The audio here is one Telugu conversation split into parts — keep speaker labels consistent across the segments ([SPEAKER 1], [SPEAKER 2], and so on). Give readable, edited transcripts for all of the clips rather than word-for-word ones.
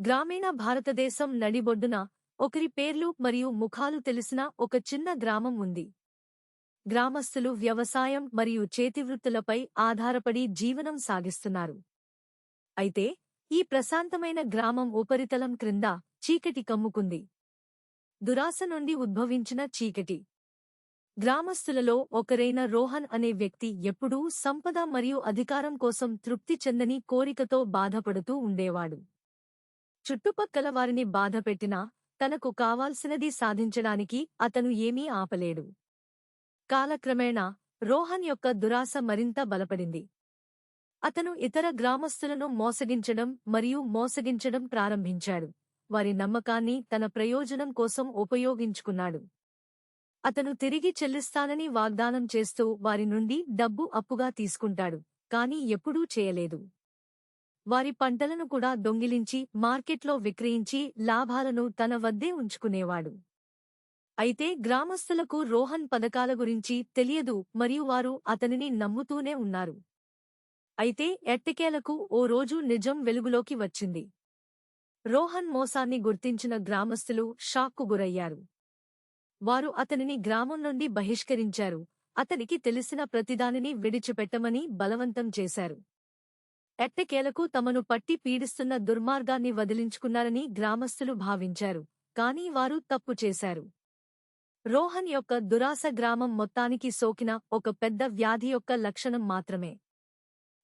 [SPEAKER 1] గ్రామీణ భారతదేశం నడిబొడ్డున ఒకరి పేర్లు మరియు ముఖాలు తెలిసిన ఒక చిన్న గ్రామం ఉంది. గ్రామస్తులు వ్యవసాయం మరియు చేతివృత్తులపై ఆధారపడి జీవనం సాగిస్తున్నారు. అయితే ఈ ప్రశాంతమైన గ్రామం ఉపరితలం క్రింద చీకటి కమ్ముకుంది. దురాశ నుండి ఉద్భవించిన చీకటి. గ్రామస్తులలో ఒకరైన రోహన్ అనే వ్యక్తి ఎప్పుడూ సంపద మరియు అధికారం కోసం తృప్తి చెందని కోరికతో బాధపడుతూ ఉండేవాడు. చుట్టుపక్కల వారిని బాధపెట్టినా తనకు కావాల్సినది సాధించడానికి అతను ఏమీ ఆపలేడు. కాలక్రమేణా రోహన్ యొక్క దురాశ మరింత బలపడింది. అతను ఇతర గ్రామస్తులను మోసగించడం ప్రారంభించాడు. వారి నమ్మకాన్ని తన ప్రయోజనం కోసం ఉపయోగించుకున్నాడు. అతను తిరిగి చెల్లిస్తానని వాగ్దానం చేస్తూ వారి నుండి డబ్బు అప్పుగా తీసుకుంటాడు, కానీ ఎప్పుడూ చేయలేదు. వారి పంటలను కూడా దొంగిలించి మార్కెట్లో విక్రయించి లాభాలను తన వద్దే ఉంచుకునేవాడు. అయితే గ్రామస్తులకు రోహన్ పథకాల గురించి తెలియదు మరియు వారు అతనిని నమ్ముతూనే ఉన్నారు. అయితే ఎట్టకేలకు ఓ రోజు నిజం వెలుగులోకి వచ్చింది. రోహన్ మోసాన్ని గుర్తించిన గ్రామస్తులు షాక్కు గురయ్యారు. వారు అతనిని గ్రామం నుండి బహిష్కరించారు, అతనికి తెలిసిన ప్రతిదానిని విడిచిపెట్టమని బలవంతం చేశారు. ఎట్టకేలకు తమను పట్టి పీడిస్తున్న దుర్మార్గాన్ని వదిలించుకున్నారని గ్రామస్తులు భావించారు, కానీ వారు తప్పు చేశారు. రోహన్ యొక్క దురాశ గ్రామం మొత్తానికి సోకిన ఒక పెద్ద వ్యాధి యొక్క లక్షణం మాత్రమే.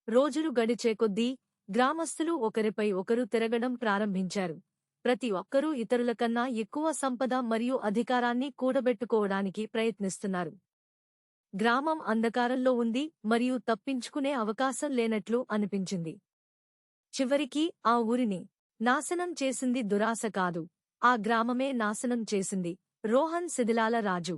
[SPEAKER 1] రోజులు గడిచే కొద్దీ గ్రామస్తులు ఒకరిపై ఒకరు తిరగడం ప్రారంభించారు. ప్రతి ఒక్కరూ ఇతరులకన్నా ఎక్కువ సంపద మరియు అధికారాన్ని కూడబెట్టుకోవడానికి ప్రయత్నిస్తున్నారు. గ్రామం అంధకారంలో ఉంది మరియు తప్పించుకునే అవకాశం లేనట్లు అనిపించింది. చివరికి ఆ ఊరిని నాశనం చేసింది దురాశ కాదు, ఆ గ్రామమే నాశనం చేసింది. రోహన్ శిథిలాల రాజు.